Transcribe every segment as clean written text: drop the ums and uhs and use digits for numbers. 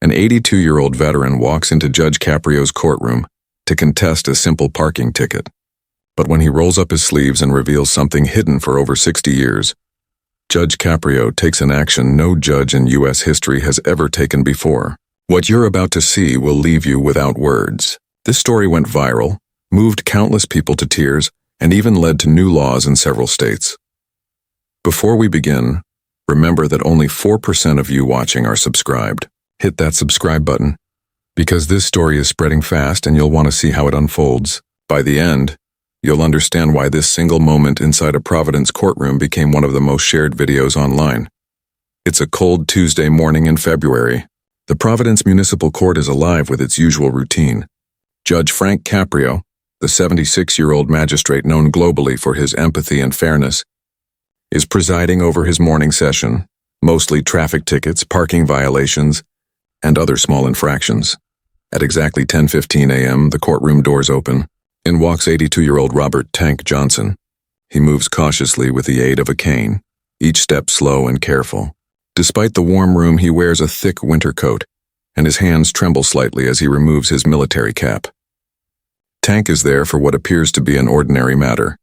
An 82-year-old veteran walks into Judge Caprio's courtroom to contest a simple parking ticket. But when he rolls up his sleeves and reveals something hidden for over 60 years, Judge Caprio takes an action no judge in U.S. history has ever taken before. What you're about to see will leave you without words. This story went viral, moved countless people to tears, and even led to new laws in several states. Before we begin, remember that only 4% of you watching are subscribed. Hit that subscribe button, because this story is spreading fast and you'll want to see how it unfolds. By the end, you'll understand why this single moment inside a Providence courtroom became one of the most shared videos online. It's a cold Tuesday morning in February. The Providence Municipal Court is alive with its usual routine. Judge Frank Caprio, the 76-year-old magistrate known globally for his empathy and fairness, is presiding over his morning session, mostly traffic tickets, parking violations, and other small infractions. At exactly 10:15 a.m., the courtroom doors open. In walks 82-year-old Robert "Tank" Johnson. He moves cautiously with the aid of a cane, each step slow and careful. Despite the warm room, he wears a thick winter coat, and his hands tremble slightly as he removes his military cap. Tank is there for what appears to be an ordinary matter,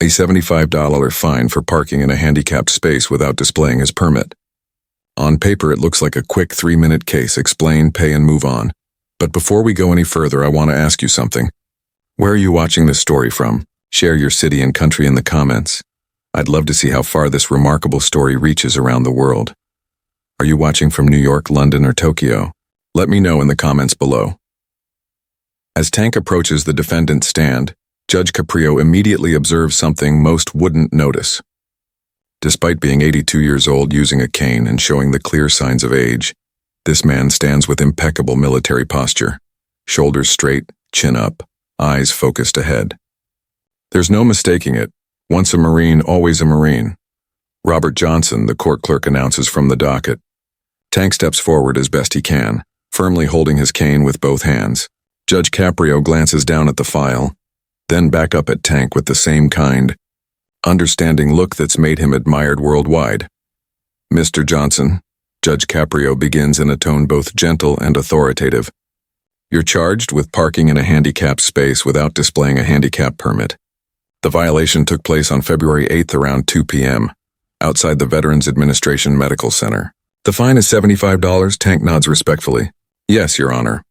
a $75 fine for parking in a handicapped space without displaying his permit. On paper, it looks like a quick 3-minute case: explain, pay, and move on. But before we go any further, I want to ask you something. Where are you watching this story from? Share your city and country in the comments. I'd love to see how far this remarkable story reaches around the world. Are you watching from New York, London, or Tokyo? Let me know in the comments below. As Tank approaches the defendant's stand, Judge Caprio immediately observes something most wouldn't notice. Despite being 82 years old, using a cane, and showing the clear signs of age, this man stands with impeccable military posture, shoulders straight, chin up, eyes focused ahead. There's no mistaking it. Once a Marine, always a Marine. Robert Johnson, the court clerk, announces from the docket. Tank steps forward as best he can, firmly holding his cane with both hands. Judge Caprio glances down at the file, then back up at Tank with the same kind, understanding look that's made him admired worldwide. Mr. Johnson, Judge Caprio begins in a tone both gentle and authoritative. You're charged with parking in a handicapped space without displaying a handicap permit. The violation took place on February 8th around 2 p.m., outside the Veterans Administration Medical Center. The fine is $75, Tank nods respectfully. Yes, Your Honor.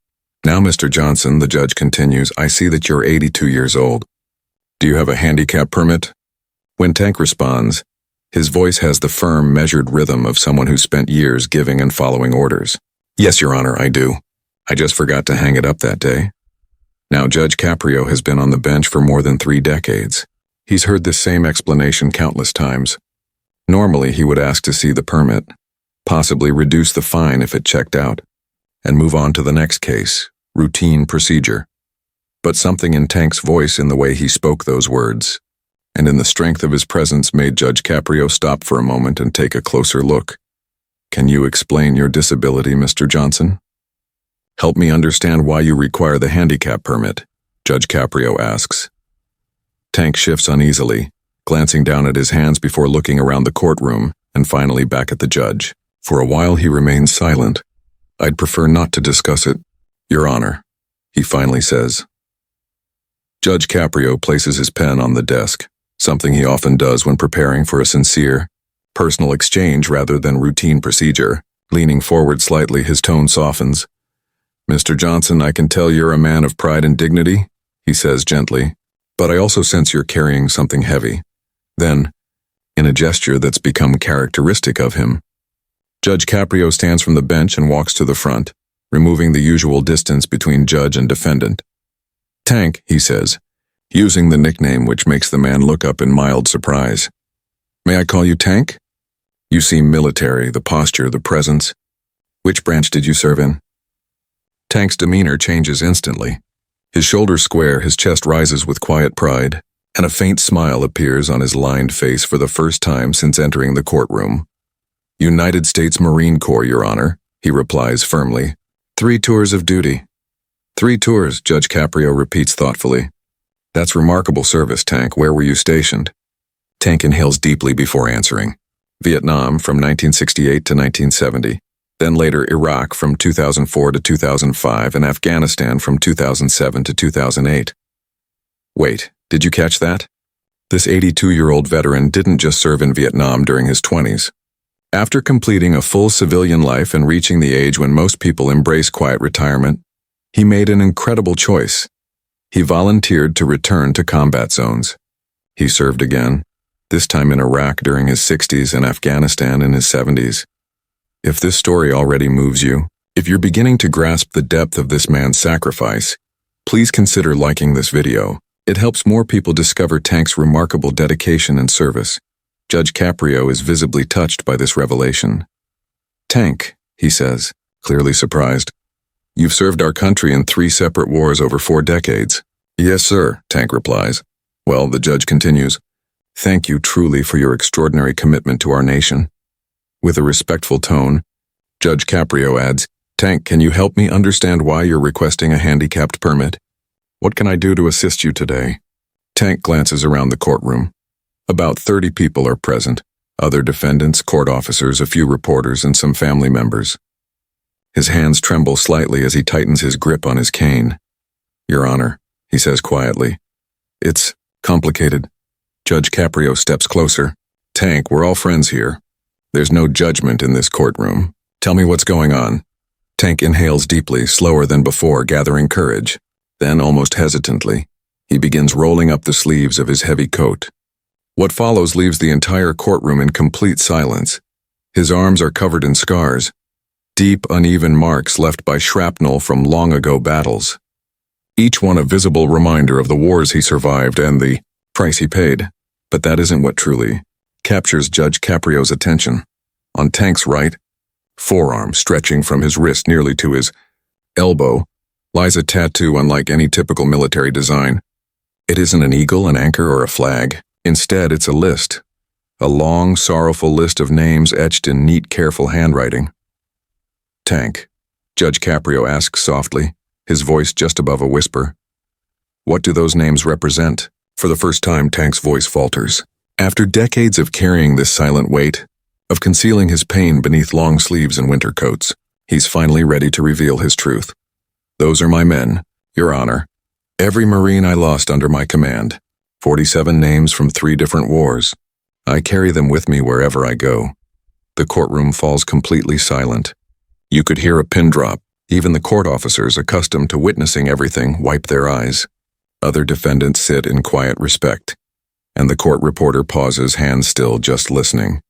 Now, Mr. Johnson, the judge continues, I see that you're 82 years old. Do you have a handicap permit? When Tank responds, his voice has the firm, measured rhythm of someone who spent years giving and following orders. Yes, Your Honor, I do. I just forgot to hang it up that day. Now, Judge Caprio has been on the bench for more than 3 decades. He's heard this same explanation countless times. Normally, he would ask to see the permit, possibly reduce the fine if it checked out, and move on to the next case, routine procedure. But something in Tank's voice, in the way he spoke those words, and in the strength of his presence, made Judge Caprio stop for a moment and take a closer look. Can you explain your disability, Mr. Johnson? Help me understand why you require the handicap permit, Judge Caprio asks. Tank shifts uneasily, glancing down at his hands before looking around the courtroom and finally back at the judge. For a while he remains silent. I'd prefer not to discuss it, Your Honor, he finally says. Judge Caprio places his pen on the desk, something he often does when preparing for a sincere, personal exchange rather than routine procedure. Leaning forward slightly, his tone softens. Mr. Johnson, I can tell you're a man of pride and dignity, he says gently, but I also sense you're carrying something heavy. Then, in a gesture that's become characteristic of him, Judge Caprio stands from the bench and walks to the front, removing the usual distance between judge and defendant. Tank, he says, using the nickname which makes the man look up in mild surprise. May I call you Tank? You seem military, the posture, the presence. Which branch did you serve in? Tank's demeanor changes instantly. His shoulders square, his chest rises with quiet pride, and a faint smile appears on his lined face for the first time since entering the courtroom. United States Marine Corps, Your Honor, he replies firmly. 3 tours of duty. 3 tours, Judge Caprio repeats thoughtfully. That's remarkable service, Tank. Where were you stationed? Tank inhales deeply before answering. Vietnam from 1968 to 1970. then later Iraq from 2004 to 2005 and Afghanistan from 2007 to 2008. Wait, did you catch that? This 82-year-old veteran didn't just serve in Vietnam during his 20s. After completing a full civilian life and reaching the age when most people embrace quiet retirement, he made an incredible choice. He volunteered to return to combat zones. He served again, this time in Iraq during his 60s and Afghanistan in his 70s. If this story already moves you, if you're beginning to grasp the depth of this man's sacrifice, please consider liking this video. It helps more people discover Tank's remarkable dedication and service. Judge Caprio is visibly touched by this revelation. "Tank," he says, clearly surprised. "You've served our country in 3 separate wars over 4 decades. "Yes, sir," Tank replies. Well, the judge continues, "Thank you truly for your extraordinary commitment to our nation." With a respectful tone, Judge Caprio adds, "Tank, can you help me understand why you're requesting a handicapped permit? What can I do to assist you today?" Tank glances around the courtroom. About 30 people are present, other defendants, court officers, a few reporters, and some family members. His hands tremble slightly as he tightens his grip on his cane. "Your Honor," he says quietly. "It's complicated." Judge Caprio steps closer. "Tank, we're all friends here. There's no judgment in this courtroom. Tell me what's going on." Tank inhales deeply, slower than before, gathering courage. Then, almost hesitantly, he begins rolling up the sleeves of his heavy coat. What follows leaves the entire courtroom in complete silence. His arms are covered in scars, deep, uneven marks left by shrapnel from long-ago battles. Each one a visible reminder of the wars he survived and the price he paid. But that isn't what truly captures Judge Caprio's attention. On Tank's right forearm, stretching from his wrist nearly to his elbow, lies a tattoo unlike any typical military design. It isn't an eagle, an anchor, or a flag. Instead, it's a list. A long, sorrowful list of names etched in neat, careful handwriting. "Tank," Judge Caprio asks softly, his voice just above a whisper. "What do those names represent?" For the first time, Tank's voice falters. After decades of carrying this silent weight, of concealing his pain beneath long sleeves and winter coats, he's finally ready to reveal his truth. "Those are my men, Your Honor. Every Marine I lost under my command. 47 names from 3 different wars. I carry them with me wherever I go." The courtroom falls completely silent. You could hear a pin drop. Even the court officers, accustomed to witnessing everything, wipe their eyes. Other defendants sit in quiet respect, and the court reporter pauses, hands still, just listening.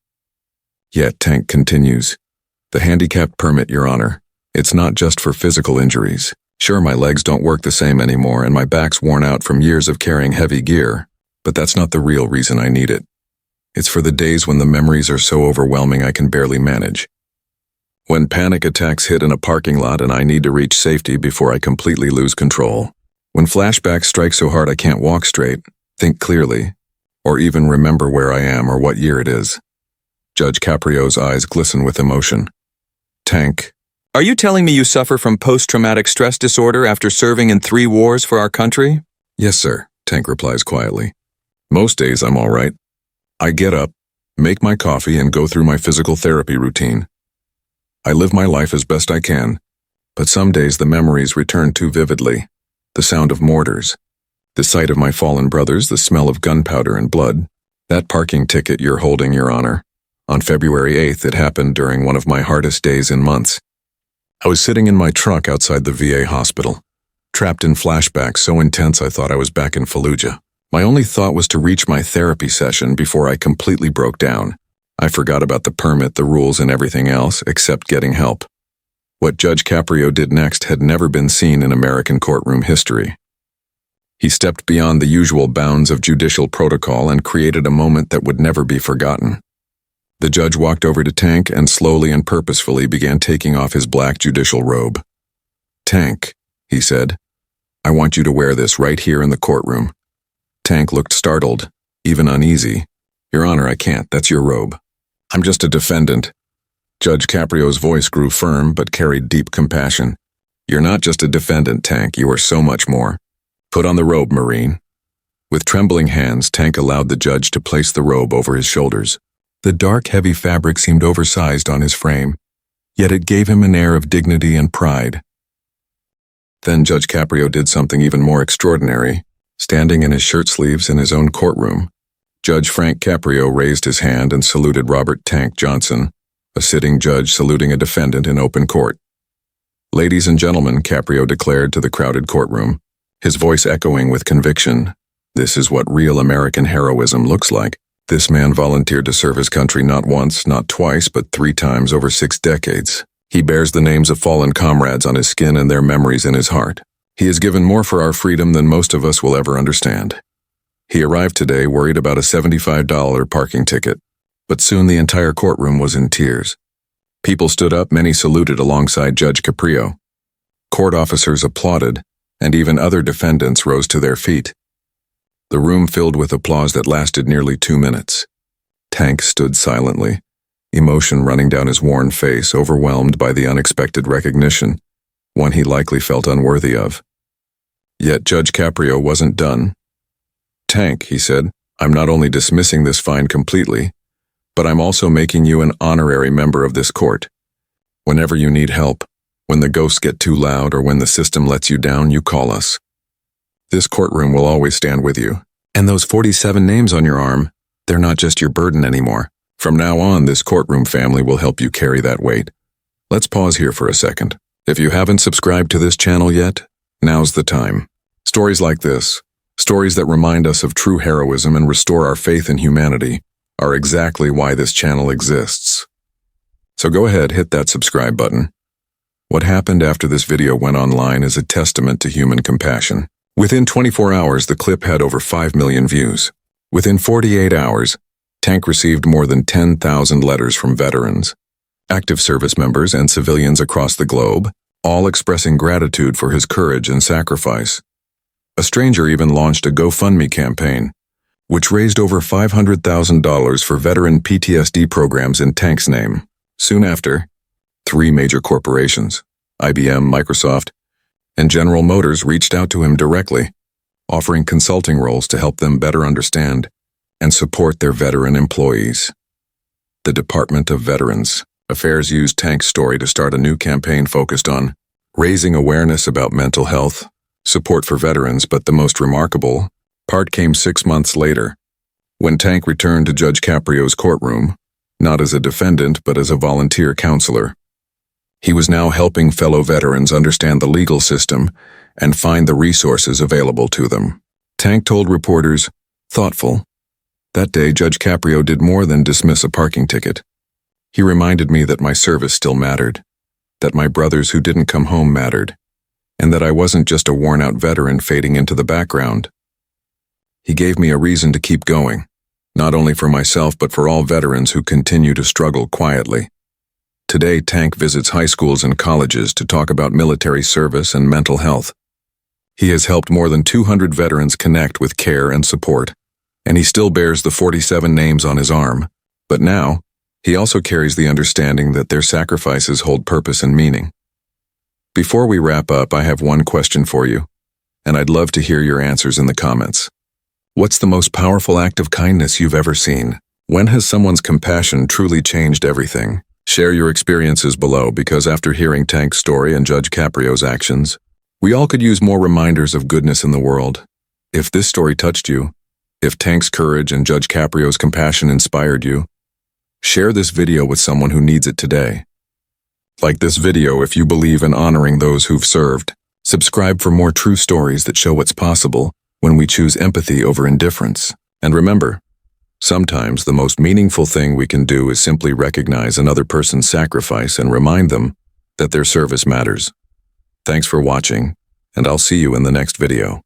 Yet Tank continues, "The handicapped permit, Your Honor. It's not just for physical injuries. Sure, my legs don't work the same anymore and my back's worn out from years of carrying heavy gear, but that's not the real reason I need it. It's for the days when the memories are so overwhelming I can barely manage. When panic attacks hit in a parking lot and I need to reach safety before I completely lose control. When flashbacks strike so hard I can't walk straight, think clearly, or even remember where I am or what year it is." Judge Caprio's eyes glisten with emotion. "Tank, Are you telling me you suffer from post-traumatic stress disorder after serving in 3 wars for our country?" "Yes, sir," Tank replies quietly. "Most days I'm all right. I get up, make my coffee, and go through my physical therapy routine. I live my life as best I can, but some days the memories return too vividly. The sound of mortars, the sight of my fallen brothers, the smell of gunpowder and blood. That parking ticket you're holding, Your Honor. On February 8th, it happened during one of my hardest days in months. I was sitting in my truck outside the VA hospital, trapped in flashbacks so intense I thought I was back in Fallujah. My only thought was to reach my therapy session before I completely broke down. I forgot about the permit, the rules, and everything else except getting help. What Judge Caprio did next had never been seen in American courtroom history. He stepped beyond the usual bounds of judicial protocol and created a moment that would never be forgotten. The judge walked over to Tank and slowly and purposefully began taking off his black judicial robe. "Tank," he said, "I want you to wear this right here in the courtroom." Tank looked startled, even uneasy. "Your Honor, I can't. That's your robe. I'm just a defendant." Judge Caprio's voice grew firm but carried deep compassion. "You're not just a defendant, Tank. You are so much more. Put on the robe, Marine." With trembling hands, Tank allowed the judge to place the robe over his shoulders. The dark, heavy fabric seemed oversized on his frame, yet it gave him an air of dignity and pride. Then Judge Caprio did something even more extraordinary. Standing in his shirt sleeves in his own courtroom, Judge Frank Caprio raised his hand and saluted Robert Tank Johnson, a sitting judge saluting a defendant in open court. "Ladies and gentlemen," Caprio declared to the crowded courtroom, his voice echoing with conviction, "this is what real American heroism looks like. This man volunteered to serve his country not once, not twice, but 3 times over 6 decades. He bears the names of fallen comrades on his skin and their memories in his heart. He has given more for our freedom than most of us will ever understand." He arrived today worried about a $75 parking ticket, but soon the entire courtroom was in tears. People stood up, many saluted alongside Judge Caprio. Court officers applauded, and even other defendants rose to their feet. The room filled with applause that lasted nearly 2 minutes. Tank stood silently, emotion running down his worn face, overwhelmed by the unexpected recognition, one he likely felt unworthy of. Yet Judge Caprio wasn't done. "Tank," he said, "I'm not only dismissing this fine completely, but I'm also making you an honorary member of this court. Whenever you need help, when the ghosts get too loud or when the system lets you down, you call us. This courtroom will always stand with you. And those 47 names on your arm, they're not just your burden anymore. From now on, this courtroom family will help you carry that weight." Let's pause here for a second. If you haven't subscribed to this channel yet, now's the time. Stories like this, stories that remind us of true heroism and restore our faith in humanity, are exactly why this channel exists. So go ahead, hit that subscribe button. What happened after this video went online is a testament to human compassion. Within 24 hours, the clip had over 5 million views. Within 48 hours, Tank received more than 10,000 letters from veterans, active service members, and civilians across the globe, all expressing gratitude for his courage and sacrifice. A stranger even launched a GoFundMe campaign, which raised over $500,000 for veteran PTSD programs in Tank's name. Soon after, 3 major corporations, IBM, Microsoft, and General Motors, reached out to him directly, offering consulting roles to help them better understand and support their veteran employees. The Department of Veterans Affairs used Tank's story to start a new campaign focused on raising awareness about mental health, support for veterans, but the most remarkable part came 6 months later, when Tank returned to Judge Caprio's courtroom, not as a defendant but as a volunteer counselor. He was now helping fellow veterans understand the legal system and find the resources available to them. Tank told reporters, thoughtful, "That day, Judge Caprio did more than dismiss a parking ticket. He reminded me that my service still mattered, that my brothers who didn't come home mattered, and that I wasn't just a worn-out veteran fading into the background. He gave me a reason to keep going, not only for myself but for all veterans who continue to struggle quietly." Today, Tank visits high schools and colleges to talk about military service and mental health. He has helped more than 200 veterans connect with care and support, and he still bears the 47 names on his arm. But now, he also carries the understanding that their sacrifices hold purpose and meaning. Before we wrap up, I have one question for you, and I'd love to hear your answers in the comments. What's the most powerful act of kindness you've ever seen? When has someone's compassion truly changed everything? Share your experiences below, because after hearing Tank's story and Judge Caprio's actions, we all could use more reminders of goodness in the world. If this story touched you, if Tank's courage and Judge Caprio's compassion inspired you, share this video with someone who needs it today. Like this video if you believe in honoring those who've served. Subscribe for more true stories that show what's possible when we choose empathy over indifference. And remember, sometimes the most meaningful thing we can do is simply recognize another person's sacrifice and remind them that their service matters. Thanks for watching, and I'll see you in the next video.